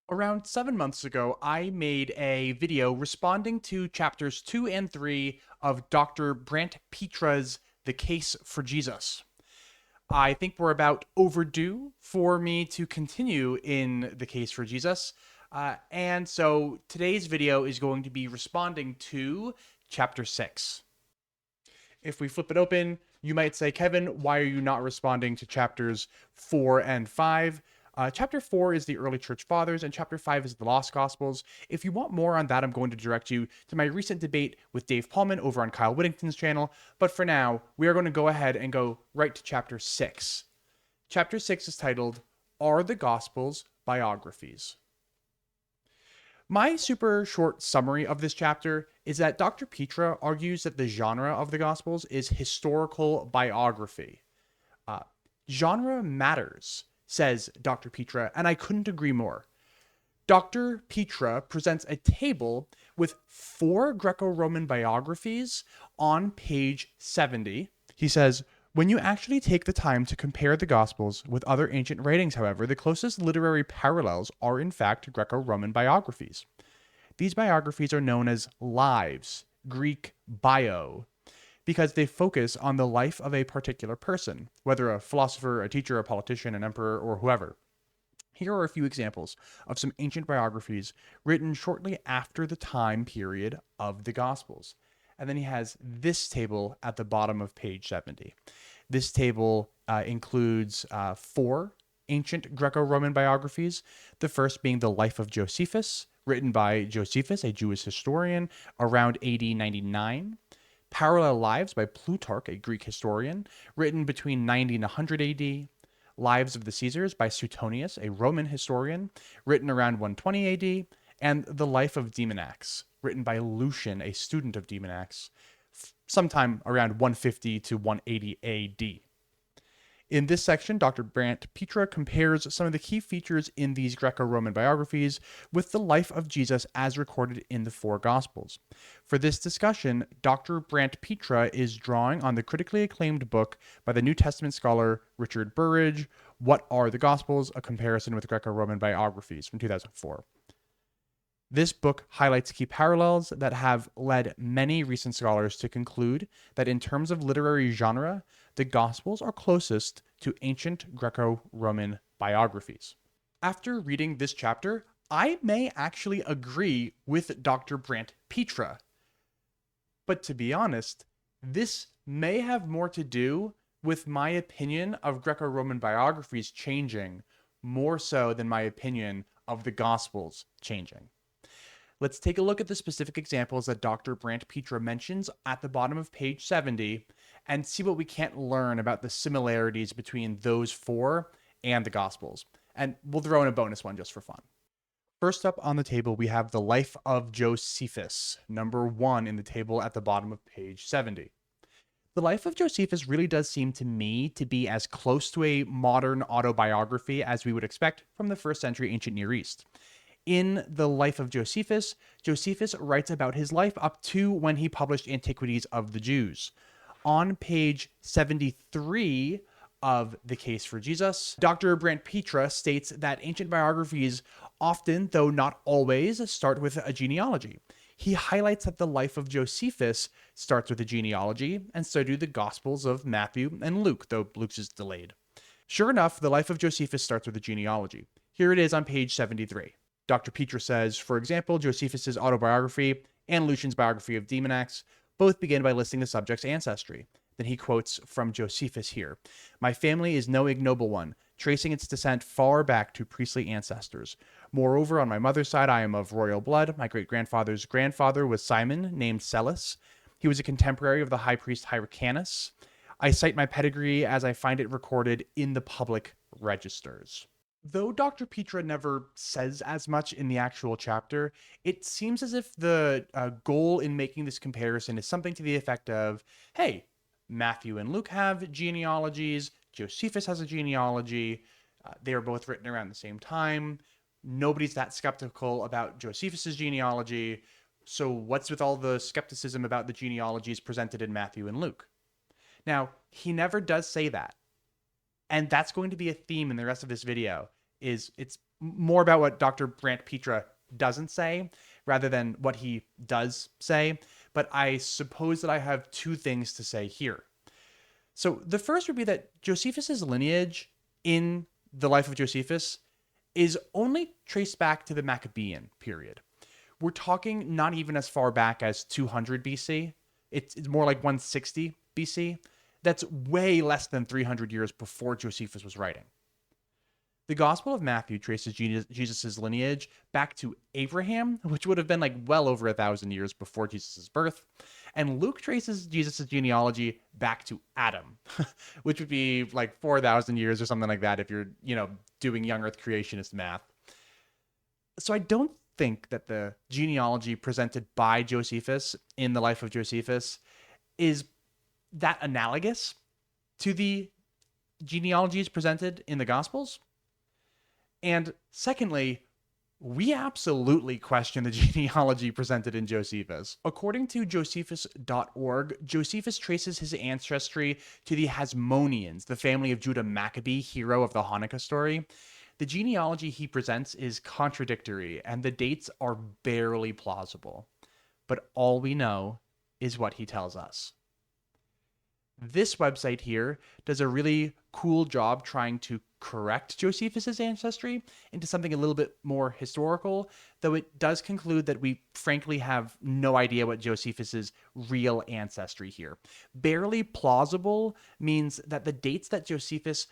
Around 7 months ago, I made a video responding to chapters 2 and 3 of Dr. Brant Petra's The Case for Jesus. I think we're about overdue for me to continue in The Case for Jesus. And so today's video is going to be responding to chapter 6. If we flip it open, you might say, Kevin, why are you not responding to chapters 4 and 5? Chapter 4 is the early church fathers, and chapter 5 is the lost gospels. If you want more on that, I'm going to direct you to my recent debate with Dave Pallmann over on Kyle Whittington's channel. But for now, we are going to go ahead and go right to chapter 6. Chapter 6 is titled, Are the Gospels Biographies? My super short summary of this chapter is that Dr. Petra argues that the genre of the Gospels is historical biography. Genre matters, says Dr. Petra, and I couldn't agree more. Dr. Petra presents a table with 4 Greco-Roman biographies on page 70. He says, when you actually take the time to compare the Gospels with other ancient writings, however, the closest literary parallels are in fact Greco-Roman biographies. These biographies are known as lives, Greek bio, because they focus on the life of a particular person, whether a philosopher, a teacher, a politician, an emperor, or whoever. Here are a few examples of some ancient biographies written shortly after the time period of the Gospels. And then he has this table at the bottom of page 70. This table includes 4 ancient Greco-Roman biographies, the first being the Life of Josephus, written by Josephus, a Jewish historian, around AD 99. Parallel Lives by Plutarch, a Greek historian, written between 90 and 100 AD. Lives of the Caesars by Seutonius, a Roman historian, written around 120 AD. And The Life of Demonax, written by Lucian, a student of Demonax, sometime around 150 to 180 AD. In this section, Dr. Brant Petra compares some of the key features in these Greco-Roman biographies with the life of Jesus as recorded in the 4 Gospels. For this discussion, Dr. Brant Petra is drawing on the critically acclaimed book by the New Testament scholar Richard Burridge, What Are the Gospels? A Comparison with Greco-Roman Biographies from 2004. This book highlights key parallels that have led many recent scholars to conclude that in terms of literary genre, the Gospels are closest to ancient Greco-Roman biographies. After reading this chapter, I may actually agree with Dr. Brant Petra. But to be honest, this may have more to do with my opinion of Greco-Roman biographies changing more so than my opinion of the Gospels changing. Let's take a look at the specific examples that Dr. Brant Petra mentions at the bottom of page 70 and see what we can't learn about the similarities between those 4 and the Gospels. And we'll throw in a bonus one just for fun. First up on the table, we have the Life of Josephus, number 1 in the table at the bottom of page 70. The Life of Josephus really does seem to me to be as close to a modern autobiography as we would expect from the first century ancient Near East. In the Life of Josephus, Josephus writes about his life up to when he published Antiquities of the Jews. On page 73 of The Case for Jesus, Dr. Brant Petra states that ancient biographies often, though not always, start with a genealogy. He highlights that the Life of Josephus starts with a genealogy, and so do the Gospels of Matthew and Luke, though Luke's is delayed. Sure enough, the Life of Josephus starts with a genealogy. Here it is on page 73. Dr. Petra says, for example, Josephus's autobiography and Lucian's biography of Demonax both begin by listing the subject's ancestry. Then he quotes from Josephus here, my family is no ignoble one, tracing its descent far back to priestly ancestors. Moreover, on my mother's side, I am of royal blood. My great-grandfather's grandfather was Simon, named Celis. He was a contemporary of the high priest Hyrcanus. I cite my pedigree as I find it recorded in the public registers. Though Dr. Petra never says as much in the actual chapter, it seems as if the goal in making this comparison is something to the effect of, hey, Matthew and Luke have genealogies, Josephus has a genealogy, they were both written around the same time, nobody's that skeptical about Josephus's genealogy, so what's with all the skepticism about the genealogies presented in Matthew and Luke? Now, he never does say that. And that's going to be a theme in the rest of this video, is it's more about what Dr. Brant Petra doesn't say rather than what he does say. But I suppose that I have two things to say here. So the first would be that Josephus's lineage in the Life of Josephus is only traced back to the Maccabean period. We're talking not even as far back as 200 BC. It's more like 160 BC. That's way less than 300 years before Josephus was writing. The Gospel of Matthew traces Jesus' lineage back to Abraham, which would have been like well over 1,000 years before Jesus' birth. And Luke traces Jesus' genealogy back to Adam, which would be like 4,000 years or something like that if you're, doing young earth creationist math. So I don't think that the genealogy presented by Josephus in the Life of Josephus is that analogous to the genealogies presented in the Gospels. And secondly, we absolutely question the genealogy presented in Josephus. According to Josephus.org, Josephus traces his ancestry to the Hasmoneans, the family of Judah Maccabee, hero of the Hanukkah story. The genealogy he presents is contradictory, and the dates are barely plausible. But all we know is what he tells us. This website here does a really cool job trying to correct Josephus's ancestry into something a little bit more historical, though it does conclude that we frankly have no idea what Josephus's real ancestry here. Barely plausible means that the dates that Josephus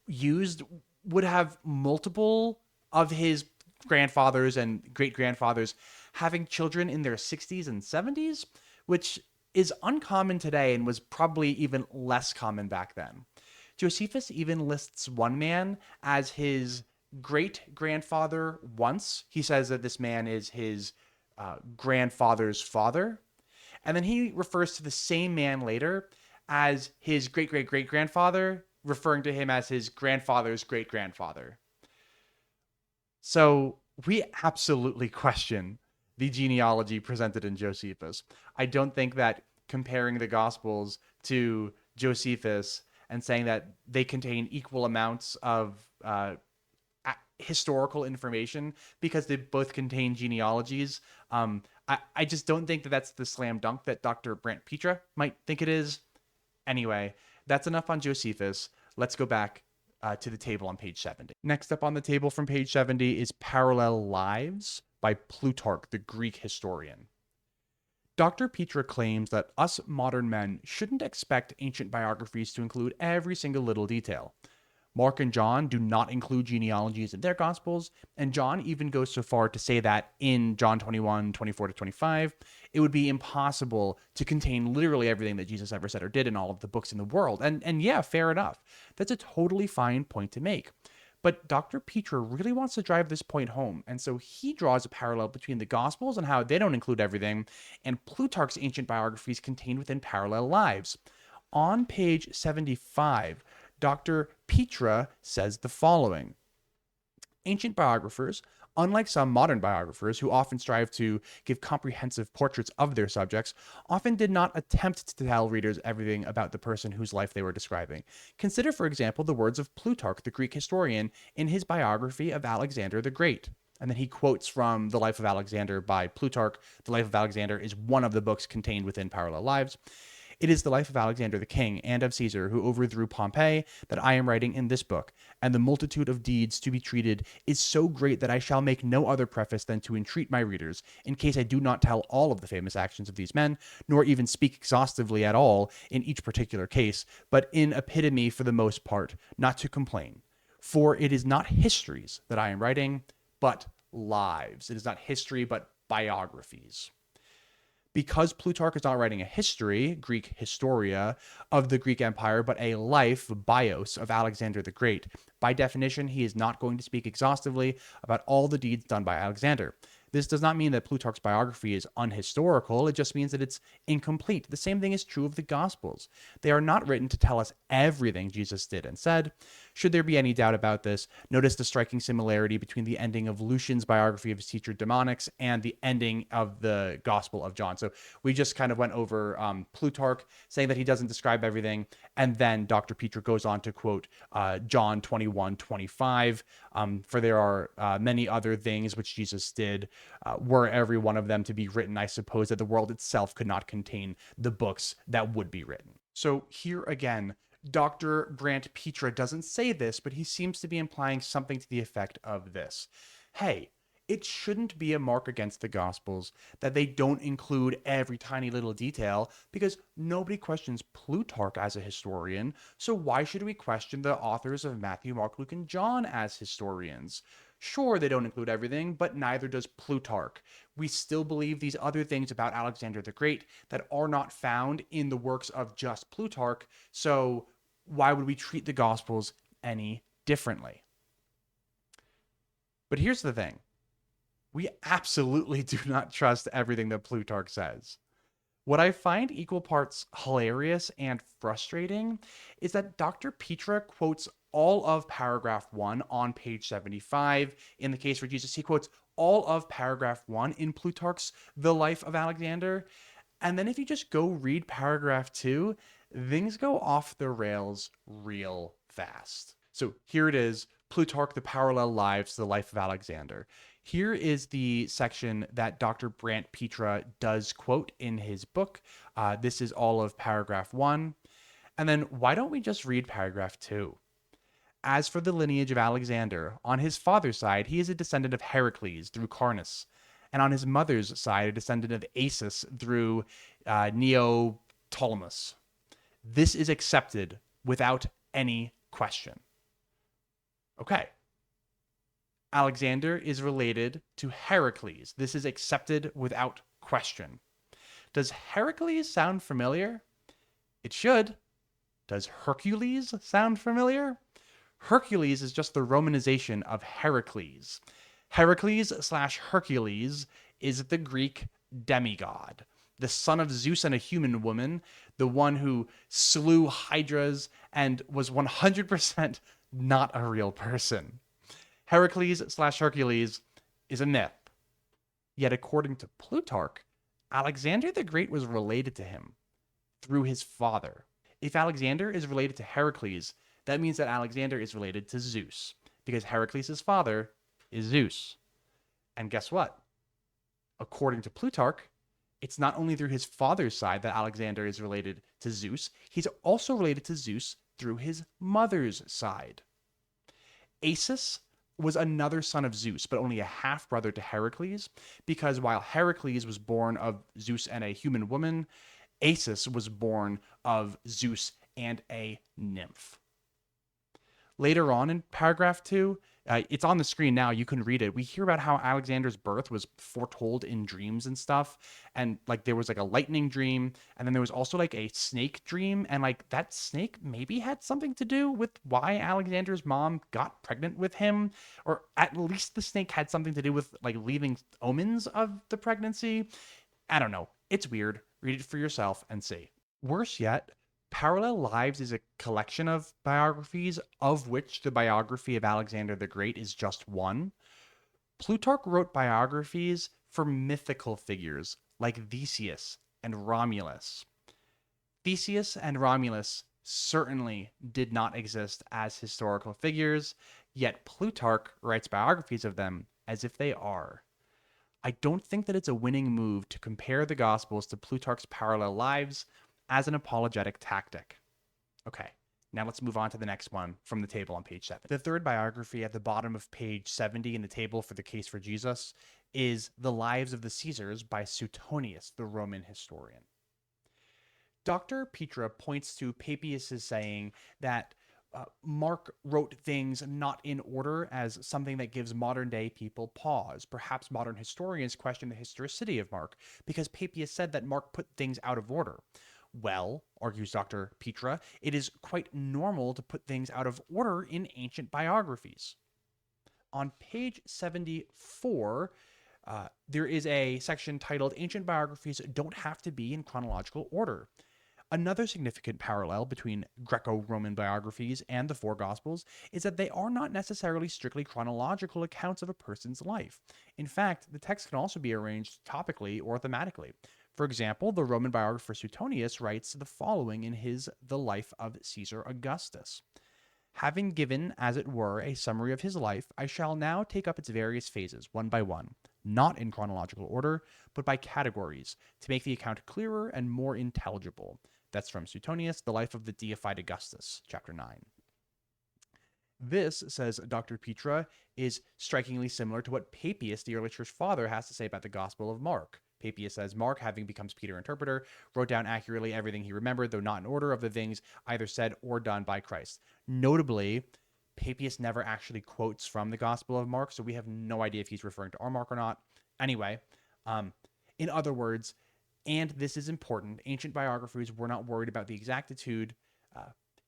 used would have multiple of his grandfathers and great-grandfathers having children in their 60s and 70s, which is uncommon today and was probably even less common back then. Josephus even lists one man as his great-grandfather once. He says that this man is his grandfather's father. And then he refers to the same man later as his great-great-great-grandfather, referring to him as his grandfather's great-grandfather. So we absolutely question the genealogy presented in Josephus. I don't think that comparing the Gospels to Josephus and saying that they contain equal amounts of historical information because they both contain genealogies, I just don't think that that's the slam dunk that Dr. Brant Petra might think it is. Anyway, that's enough on Josephus. Let's go back to the table on page 70. Next up on the table from page 70 is Parallel Lives by Plutarch, the Greek historian. Dr. Petra claims that us modern men shouldn't expect ancient biographies to include every single little detail. Mark and John do not include genealogies in their Gospels, and John even goes so far to say that in John 21, 24 to 25, it would be impossible to contain literally everything that Jesus ever said or did in all of the books in the world. And yeah, fair enough. That's a totally fine point to make. But Dr. Petra really wants to drive this point home, and so he draws a parallel between the Gospels and how they don't include everything, and Plutarch's ancient biographies contained within Parallel Lives. On page 75, Dr. Petra says the following. Ancient biographers, unlike some modern biographers who often strive to give comprehensive portraits of their subjects, often did not attempt to tell readers everything about the person whose life they were describing. Consider, for example, the words of Plutarch, the Greek historian, in his biography of Alexander the Great. And then he quotes from The Life of Alexander by Plutarch. The Life of Alexander is one of the books contained within Parallel Lives. It is the life of Alexander the king and of Caesar, who overthrew Pompey, that I am writing in this book, and the multitude of deeds to be treated is so great that I shall make no other preface than to entreat my readers, in case I do not tell all of the famous actions of these men, nor even speak exhaustively at all in each particular case, but in epitome for the most part, not to complain. For it is not histories that I am writing, but lives. It is not history, but biographies. Because Plutarch is not writing a history, Greek historia, of the Greek Empire, but a life, bios, of Alexander the Great, by definition, he is not going to speak exhaustively about all the deeds done by Alexander. This does not mean that Plutarch's biography is unhistorical, it just means that it's incomplete. The same thing is true of the Gospels. They are not written to tell us everything Jesus did and said. Should there be any doubt about this, notice the striking similarity between the ending of Lucian's biography of his teacher Demonax and the ending of the Gospel of John. So we just kind of went over Plutarch saying that he doesn't describe everything, and then Dr. Petra goes on to quote John 21:25, for there are many other things which Jesus did. Were every one of them to be written, I suppose that the world itself could not contain the books that would be written. So here again, Dr. Brant Petra doesn't say this, but he seems to be implying something to the effect of this. Hey, it shouldn't be a mark against the Gospels that they don't include every tiny little detail, because nobody questions Plutarch as a historian, so why should we question the authors of Matthew, Mark, Luke, and John as historians? Sure, they don't include everything, but neither does Plutarch. We still believe these other things about Alexander the Great that are not found in the works of just Plutarch, so why would we treat the Gospels any differently? But here's the thing. We absolutely do not trust everything that Plutarch says. What I find equal parts hilarious and frustrating is that Dr. Petra quotes all of paragraph 1 on page 75 in the case for Jesus. He quotes all of paragraph 1 in Plutarch's The Life of Alexander. And then if you just go read paragraph 2, things go off the rails real fast. So here it is, Plutarch, the parallel lives to the life of Alexander. Here is the section that Dr. Brant Petra does quote in his book. This is all of paragraph 1. And then why don't we just read paragraph 2? As for the lineage of Alexander, on his father's side, he is a descendant of Heracles through Carnus, and on his mother's side, a descendant of Asus through Neoptolemus. This is accepted without any question. Okay. Alexander is related to Heracles. This is accepted without question. Does Heracles sound familiar? It should. Does Hercules sound familiar? Hercules is just the Romanization of Heracles. Heracles/Hercules is the Greek demigod, the son of Zeus and a human woman, the one who slew hydras and was 100% not a real person. Heracles/Hercules is a myth. Yet according to Plutarch, Alexander the Great was related to him through his father. If Alexander is related to Heracles, that means that Alexander is related to Zeus, because Heracles' father is Zeus. And guess what? According to Plutarch, it's not only through his father's side that Alexander is related to Zeus, he's also related to Zeus through his mother's side. Asus was another son of Zeus, but only a half-brother to Heracles, because while Heracles was born of Zeus and a human woman, Asus was born of Zeus and a nymph. Later on in paragraph 2, it's on the screen now, you can read it. We hear about how Alexander's birth was foretold in dreams and stuff. And like there was like a lightning dream, and then there was also like a snake dream, and like that snake maybe had something to do with why Alexander's mom got pregnant with him, or at least the snake had something to do with like leaving omens of the pregnancy. I don't know. It's weird. Read it for yourself and see. Worse yet, Parallel Lives is a collection of biographies, of which the biography of Alexander the Great is just one. Plutarch wrote biographies for mythical figures like Theseus and Romulus. Theseus and Romulus certainly did not exist as historical figures, yet Plutarch writes biographies of them as if they are. I don't think that it's a winning move to compare the Gospels to Plutarch's Parallel Lives as an apologetic tactic. Okay, now let's move on to the next one from the table on page 7. The third biography at the bottom of page 70 in the table for the case for Jesus is The Lives of the Caesars by Seutonius, the Roman historian. Dr. Petra points to Papias' saying that Mark wrote things not in order as something that gives modern day people pause. Perhaps modern historians question the historicity of Mark because Papias said that Mark put things out of order. Well, argues Dr. Petra, it is quite normal to put things out of order in ancient biographies. On page 74, there is a section titled Ancient Biographies Don't Have to Be in Chronological Order. Another significant parallel between Greco-Roman biographies and the four Gospels is that they are not necessarily strictly chronological accounts of a person's life. In fact, the text can also be arranged topically or thematically. For example, the Roman biographer Seutonius writes the following in his The Life of Caesar Augustus. Having given, as it were, a summary of his life, I shall now take up its various phases, one by one, not in chronological order, but by categories, to make the account clearer and more intelligible. That's from Seutonius, The Life of the Deified Augustus, chapter 9. This, says Dr. Petra, is strikingly similar to what Papias, the early church father, has to say about the Gospel of Mark. Papias says, Mark, having become Peter's interpreter, wrote down accurately everything he remembered, though not in order of the things either said or done by Christ. Notably, Papias never actually quotes from the Gospel of Mark, so we have no idea if he's referring to our Mark or not. Anyway, in other words, and this is important, ancient biographers were not worried about the exactitude.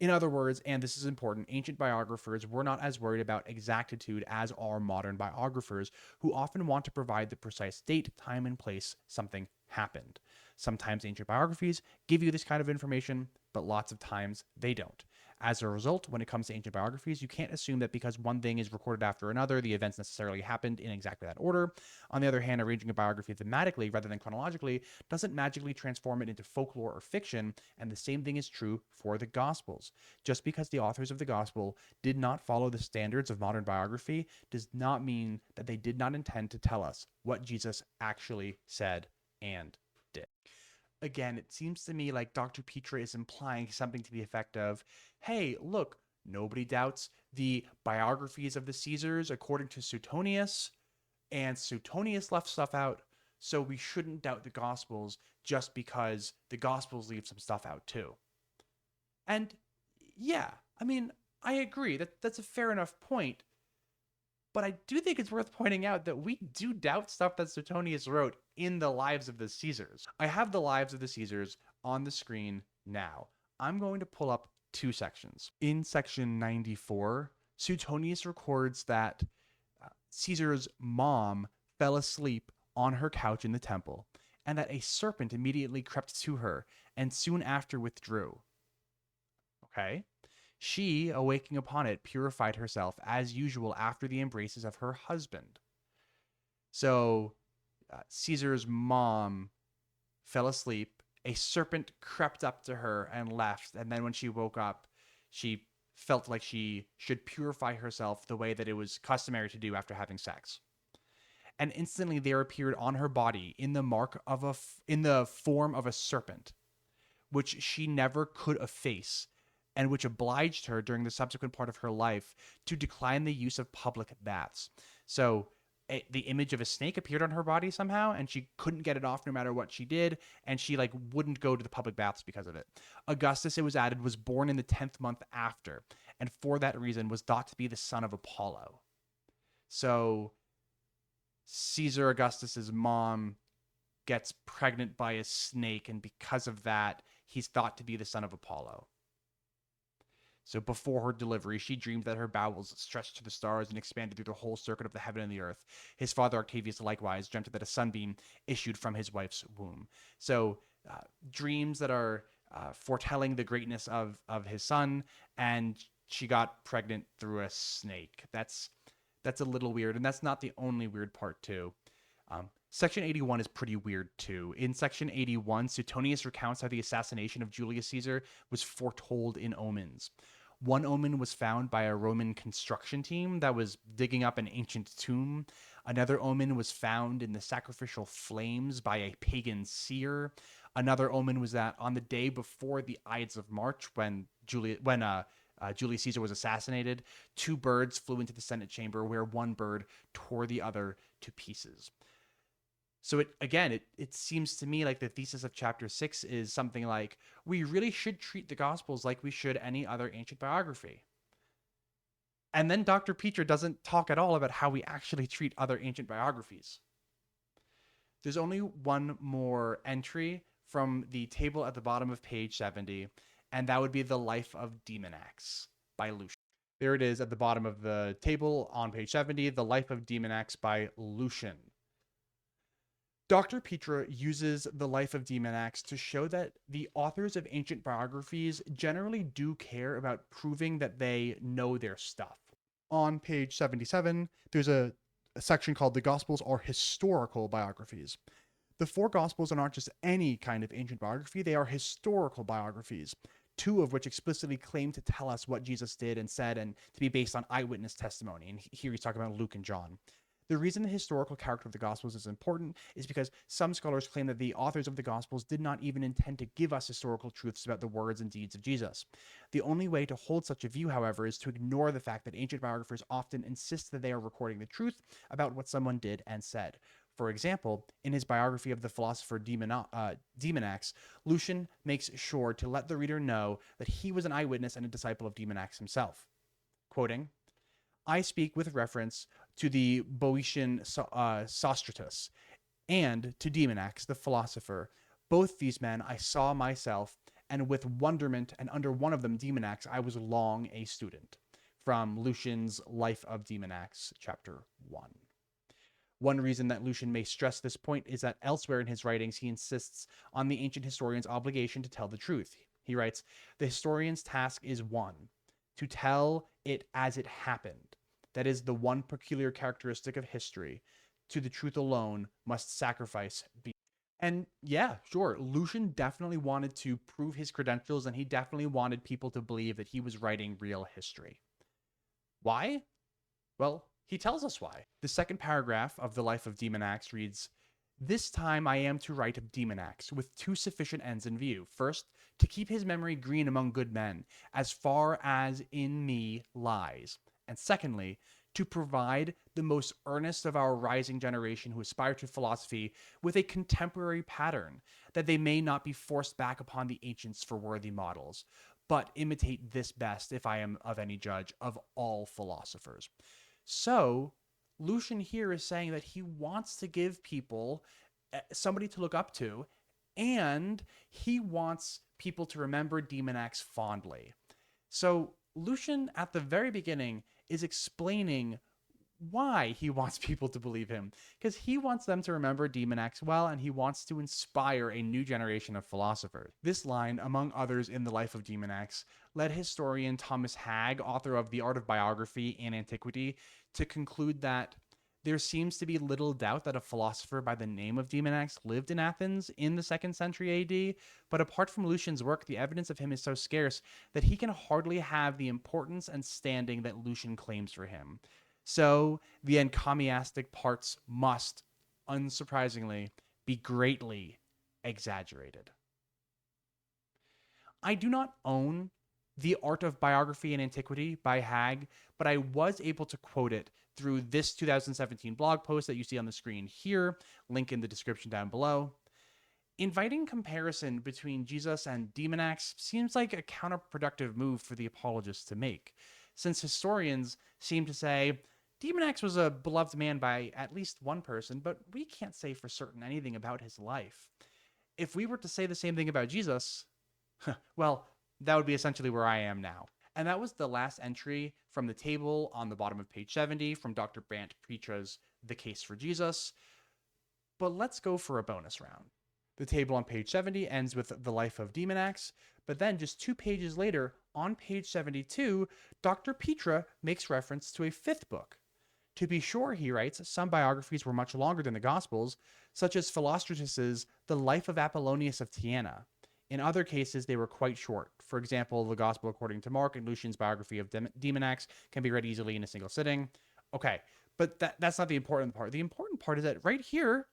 In other words, and this is important, ancient biographers were not as worried about exactitude as are modern biographers, who often want to provide the precise date, time, and place something happened. Sometimes ancient biographies give you this kind of information, but lots of times they don't. As a result, when it comes to ancient biographies, you can't assume that because one thing is recorded after another, the events necessarily happened in exactly that order. On the other hand, arranging a biography thematically rather than chronologically doesn't magically transform it into folklore or fiction, and the same thing is true for the Gospels. Just because the authors of the Gospel did not follow the standards of modern biography does not mean that they did not intend to tell us what Jesus actually said and did. Again, it seems to me like Dr. Petra is implying something to the effect of, hey, look, nobody doubts the biographies of the Caesars according to Seutonius, and Seutonius left stuff out, so we shouldn't doubt the Gospels just because the Gospels leave some stuff out too. And yeah, I mean, I agree that that's a fair enough point, but I do think it's worth pointing out that we do doubt stuff that Suetonius wrote in the Lives of the Caesars. I have the Lives of the Caesars on the screen now. I'm going to pull up two sections. In section 94, Suetonius records that Caesar's mom fell asleep on her couch in the temple, and that a serpent immediately crept to her and soon after withdrew. Okay? She, awaking upon it, purified herself as usual after the embraces of her husband. So Caesar's mom fell asleep. A serpent crept up to her and left. And then when she woke up, she felt like she should purify herself the way that it was customary to do after having sex. And instantly there appeared on her body in the form of a serpent, which she never could efface, and which obliged her during the subsequent part of her life to decline the use of public baths. So the image of a snake appeared on her body somehow, and she couldn't get it off no matter what she did, and she wouldn't go to the public baths because of it. Augustus, it was added, was born in the 10th month after, and for that reason was thought to be the son of Apollo. So Caesar Augustus's mom gets pregnant by a snake, and because of that, he's thought to be the son of Apollo. So before her delivery, she dreamed that her bowels stretched to the stars and expanded through the whole circuit of the heaven and the earth. His father Octavius likewise dreamt that a sunbeam issued from his wife's womb. So dreams that are foretelling the greatness of his son, and she got pregnant through a snake. That's a little weird, and that's not the only weird part too. Section 81 is pretty weird too. In section 81, Suetonius recounts how the assassination of Julius Caesar was foretold in omens. One omen was found by a Roman construction team that was digging up an ancient tomb. Another omen was found in the sacrificial flames by a pagan seer. Another omen was that on the day before the Ides of March, when Julius Caesar was assassinated, two birds flew into the Senate chamber, where one bird tore the other to pieces. So it seems to me like the thesis of chapter 6 is something like, we really should treat the Gospels like we should any other ancient biography. And then Dr. Petra doesn't talk at all about how we actually treat other ancient biographies. There's only one more entry from the table at the bottom of page 70, and that would be the Life of Demonax by Lucian. There it is at the bottom of the table on page 70, the Life of Demonax by Lucian. Dr. Petra uses the Life of Demonax to show that the authors of ancient biographies generally do care about proving that they know their stuff. On page 77, there's a section called "The Gospels are historical biographies." The four Gospels are not just any kind of ancient biography, they are historical biographies, two of which explicitly claim to tell us what Jesus did and said and to be based on eyewitness testimony. And here he's talking about Luke and John. The reason the historical character of the Gospels is important is because some scholars claim that the authors of the Gospels did not even intend to give us historical truths about the words and deeds of Jesus. The only way to hold such a view, however, is to ignore the fact that ancient biographers often insist that they are recording the truth about what someone did and said. For example, in his biography of the philosopher Demonax, Lucian makes sure to let the reader know that he was an eyewitness and a disciple of Demonax himself. Quoting, "I speak with reference to the Boeotian Sostratus and to Demonax, the philosopher. Both these men I saw myself, and with wonderment, and under one of them, Demonax, I was long a student." From Lucian's Life of Demonax, chapter 1. One reason that Lucian may stress this point is that elsewhere in his writings he insists on the ancient historian's obligation to tell the truth. He writes, "The historian's task is one, to tell it as it happened. That is the one peculiar characteristic of history. To the truth alone must sacrifice be." And yeah, sure, Lucian definitely wanted to prove his credentials, and he definitely wanted people to believe that he was writing real history. Why? Well, he tells us why. The second paragraph of the Life of Demonax reads, "This time I am to write of Demonax, with two sufficient ends in view. First, to keep his memory green among good men, as far as in me lies. And secondly, to provide the most earnest of our rising generation who aspire to philosophy with a contemporary pattern, that they may not be forced back upon the ancients for worthy models, but imitate this best, if I am of any judge, of all philosophers." So, Lucian here is saying that he wants to give people somebody to look up to, and he wants people to remember Demonax fondly. So, Lucian, at the very beginning, is explaining why he wants people to believe him, because he wants them to remember Demonax well, and he wants to inspire a new generation of philosophers. This line, among others in the Life of Demonax, led historian Thomas Hagg, author of The Art of Biography and Antiquity, to conclude that there seems to be little doubt that a philosopher by the name of Demonax lived in Athens in the 2nd century AD, but apart from Lucian's work, the evidence of him is so scarce that he can hardly have the importance and standing that Lucian claims for him. So the encomiastic parts must, unsurprisingly, be greatly exaggerated. I do not own The Art of Biography and Antiquity by Hagg, but I was able to quote it through this 2017 blog post that you see on the screen here, link in the description down below. Inviting comparison between Jesus and Demonax seems like a counterproductive move for the apologists to make, since historians seem to say Demonax was a beloved man by at least one person, but we can't say for certain anything about his life. If we were to say the same thing about Jesus, well, that would be essentially where I am now. And that was the last entry from the table on the bottom of page 70 from Dr. Brant Petra's The Case for Jesus. But let's go for a bonus round. The table on page 70 ends with the Life of Demonax, but then just 2 pages later, on page 72, Dr. Petra makes reference to a 5th book. To be sure, he writes, some biographies were much longer than the Gospels, such as Philostratus's The Life of Apollonius of Tyana. In other cases, they were quite short. For example, the Gospel according to Mark and Lucian's biography of Demonax can be read easily in a single sitting. Okay, but that's not the important part. The important part is that right here,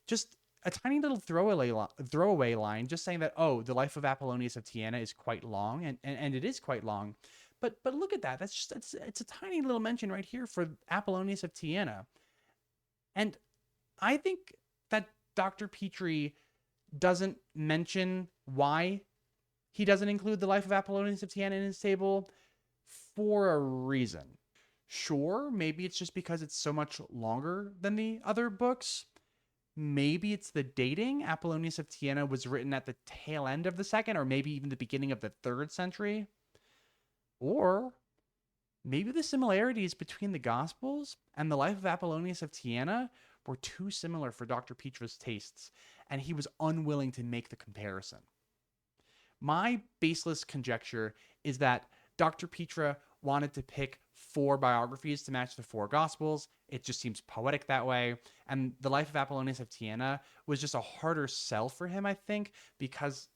just a tiny little throwaway line, just saying that, oh, the Life of Apollonius of Tyana is quite long, and it is quite long. But look at that. It's a tiny little mention right here for Apollonius of Tyana. And I think that Dr. Petrie doesn't mention why he doesn't include the Life of Apollonius of Tyana in his table for a reason. Sure, maybe it's just because it's so much longer than the other books. Maybe it's the dating. Apollonius of Tyana was written at the tail end of the 2nd, or maybe even the beginning of the 3rd century. Or maybe the similarities between the Gospels and the Life of Apollonius of Tyana were too similar for Dr. Petra's tastes, and he was unwilling to make the comparison. My baseless conjecture is that Dr. Petra wanted to pick 4 biographies to match the 4 Gospels. It just seems poetic that way. And the Life of Apollonius of Tyana was just a harder sell for him, I think, because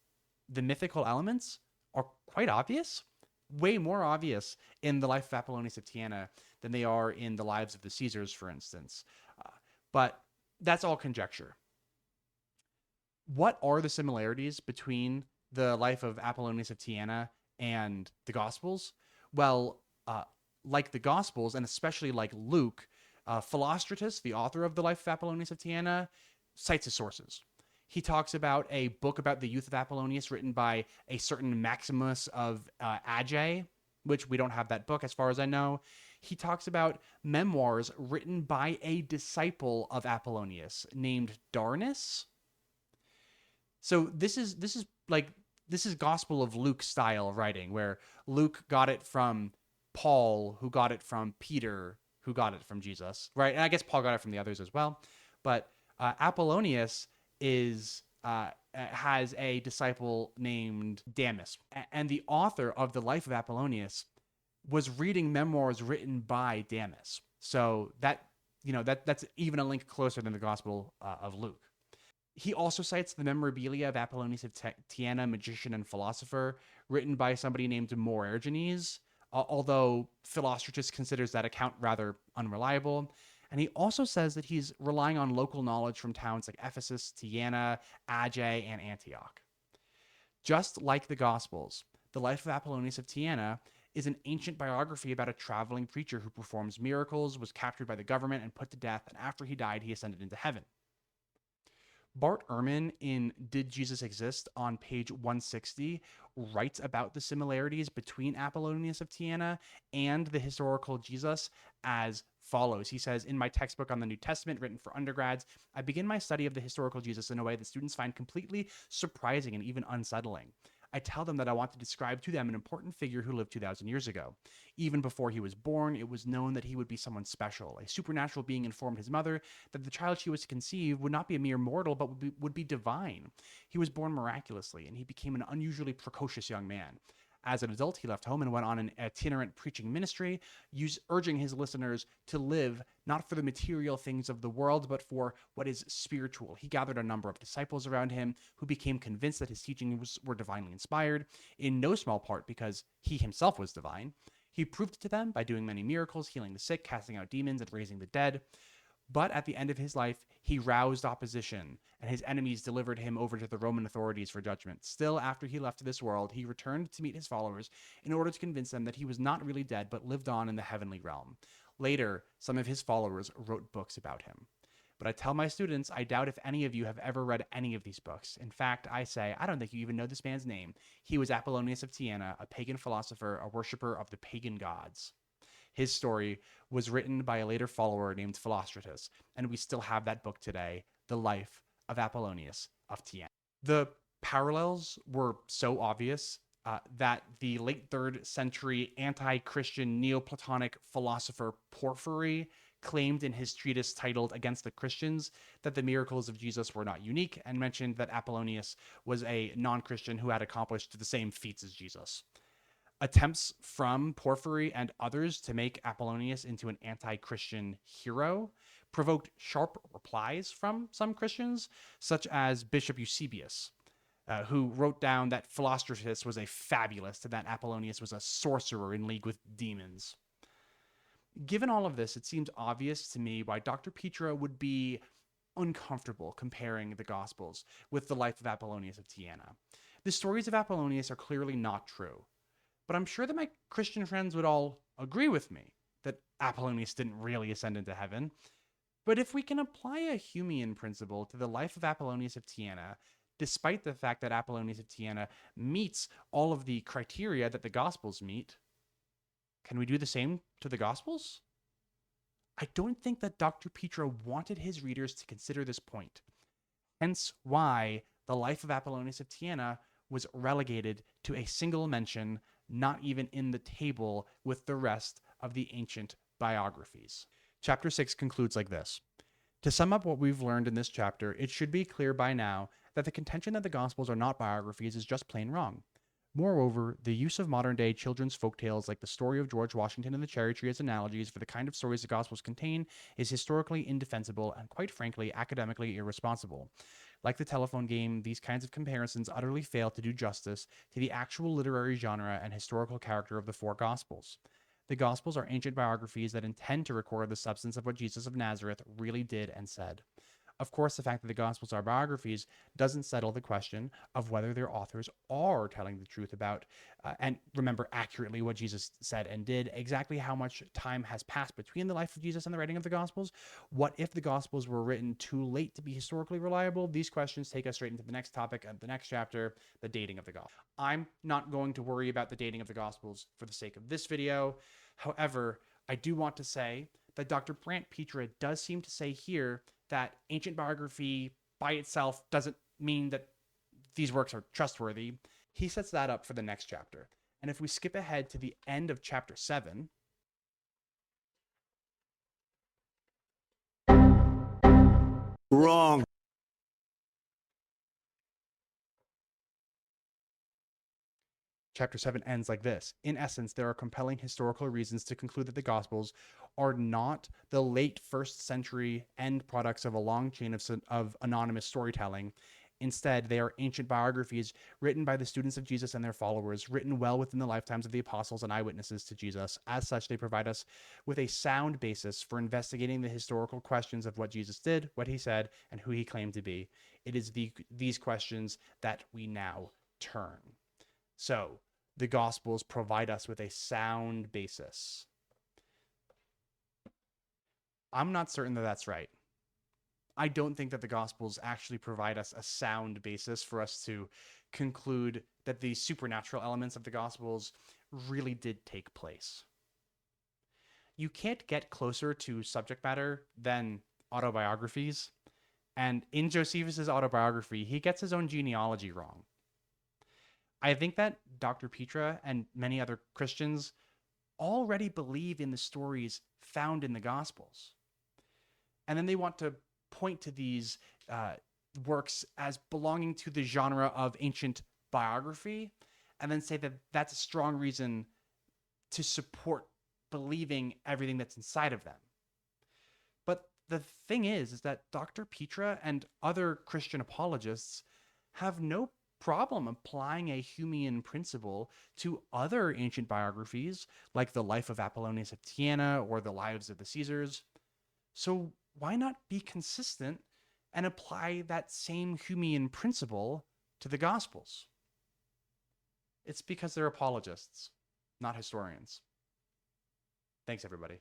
the mythical elements are quite obvious, way more obvious in the Life of Apollonius of Tyana than they are in the Lives of the Caesars, for instance. But that's all conjecture. What are the similarities between the Life of Apollonius of Tyana and the Gospels? Well, like the Gospels, and especially like Luke, Philostratus, the author of the Life of Apollonius of Tyana, cites his sources. He talks about a book about the youth of Apollonius written by a certain Maximus of Agia, which we don't have that book as far as I know. He talks about memoirs written by a disciple of Apollonius named Darnus. So this is Gospel of Luke style writing, where Luke got it from Paul, who got it from Peter, who got it from Jesus, right? And I guess Paul got it from the others as well. But Apollonius has a disciple named Damas, and the author of the Life of Apollonius was reading memoirs written by Damas. So that's even a link closer than the Gospel of Luke. He also cites the memorabilia of Apollonius of Tyana, magician and philosopher, written by somebody named Moergenes, although Philostratus considers that account rather unreliable. And he also says that he's relying on local knowledge from towns like Ephesus, Tyana, Agia, and Antioch. Just like the Gospels, the Life of Apollonius of Tyana is an ancient biography about a traveling preacher who performs miracles, was captured by the government and put to death, and after he died, he ascended into heaven. Bart Ehrman in Did Jesus Exist on page 160 writes about the similarities between Apollonius of Tyana and the historical Jesus as follows. He says, in my textbook on the New Testament written for undergrads, I begin my study of the historical Jesus in a way that students find completely surprising and even unsettling. I tell them that I want to describe to them an important figure who lived 2,000 years ago. Even before he was born, it was known that he would be someone special. A supernatural being informed his mother that the child she was to conceive would not be a mere mortal, but would be divine. He was born miraculously, and he became an unusually precocious young man. As an adult, he left home and went on an itinerant preaching ministry, urging his listeners to live not for the material things of the world, but for what is spiritual. He gathered a number of disciples around him who became convinced that his teachings were divinely inspired, in no small part because he himself was divine. He proved it to them by doing many miracles, healing the sick, casting out demons, and raising the dead. But at the end of his life, he roused opposition, and his enemies delivered him over to the Roman authorities for judgment. Still, after he left this world, he returned to meet his followers in order to convince them that he was not really dead, but lived on in the heavenly realm. Later, some of his followers wrote books about him. But I tell my students, I doubt if any of you have ever read any of these books. In fact, I say, I don't think you even know this man's name. He was Apollonius of Tyana, a pagan philosopher, a worshiper of the pagan gods. His story was written by a later follower named Philostratus, and we still have that book today, The Life of Apollonius of Tyana. The parallels were so obvious that the late 3rd century anti-Christian Neoplatonic philosopher Porphyry claimed in his treatise titled Against the Christians that the miracles of Jesus were not unique, and mentioned that Apollonius was a non-Christian who had accomplished the same feats as Jesus. Attempts from Porphyry and others to make Apollonius into an anti-Christian hero provoked sharp replies from some Christians, such as Bishop Eusebius, who wrote down that Philostratus was a fabulist and that Apollonius was a sorcerer in league with demons. Given all of this, it seems obvious to me why Dr. Petra would be uncomfortable comparing the Gospels with the Life of Apollonius of Tyana. The stories of Apollonius are clearly not true. But I'm sure that my Christian friends would all agree with me that Apollonius didn't really ascend into heaven. But if we can apply a Humean principle to the Life of Apollonius of Tyana, despite the fact that Apollonius of Tyana meets all of the criteria that the Gospels meet, can we do the same to the Gospels? I don't think that Dr. Petra wanted his readers to consider this point. Hence why the Life of Apollonius of Tyana was relegated to a single mention, not even in the table with the rest of the ancient biographies. Chapter 6 concludes like this. To sum up what we've learned in this chapter, it should be clear by now that the contention that the Gospels are not biographies is just plain wrong. Moreover, the use of modern-day children's folktales like the story of George Washington and the cherry tree as analogies for the kind of stories the Gospels contain is historically indefensible and, quite frankly, academically irresponsible. Like the telephone game, these kinds of comparisons utterly fail to do justice to the actual literary genre and historical character of the four Gospels. The Gospels are ancient biographies that intend to record the substance of what Jesus of Nazareth really did and said. Of course, the fact that the Gospels are biographies doesn't settle the question of whether their authors are telling the truth about and remember accurately what Jesus said and did, exactly how much time has passed between the life of Jesus and the writing of the Gospels. What if the Gospels were written too late to be historically reliable? These questions take us straight into the next topic of the next chapter, the dating of the Gospels. I'm not going to worry about the dating of the Gospels for the sake of this video. However, I do want to say that Dr. Brant Petra does seem to say here that ancient biography by itself doesn't mean that these works are trustworthy. He sets that up for the next chapter. And if we skip ahead to the end of chapter 7, wrong. Chapter 7 ends like this. In essence, there are compelling historical reasons to conclude that the Gospels are not the late first century end products of a long chain of anonymous storytelling. Instead, they are ancient biographies written by the students of Jesus and their followers, written well within the lifetimes of the apostles and eyewitnesses to Jesus. As such, they provide us with a sound basis for investigating the historical questions of what Jesus did, what he said, and who he claimed to be. It is these questions that we now turn. So, the Gospels provide us with a sound basis. I'm not certain that that's right. I don't think that the Gospels actually provide us a sound basis for us to conclude that the supernatural elements of the Gospels really did take place. You can't get closer to subject matter than autobiographies. And in Josephus's autobiography, he gets his own genealogy wrong. I think that Dr. Petra and many other Christians already believe in the stories found in the Gospels. And then they want to point to these works as belonging to the genre of ancient biography, and then say that that's a strong reason to support believing everything that's inside of them. But the thing is that Dr. Petra and other Christian apologists have no problem applying a Humean principle to other ancient biographies, like the Life of Apollonius of Tyana or the Lives of the Caesars. So why not be consistent and apply that same Humean principle to the Gospels? It's because they're apologists, not historians. Thanks, everybody.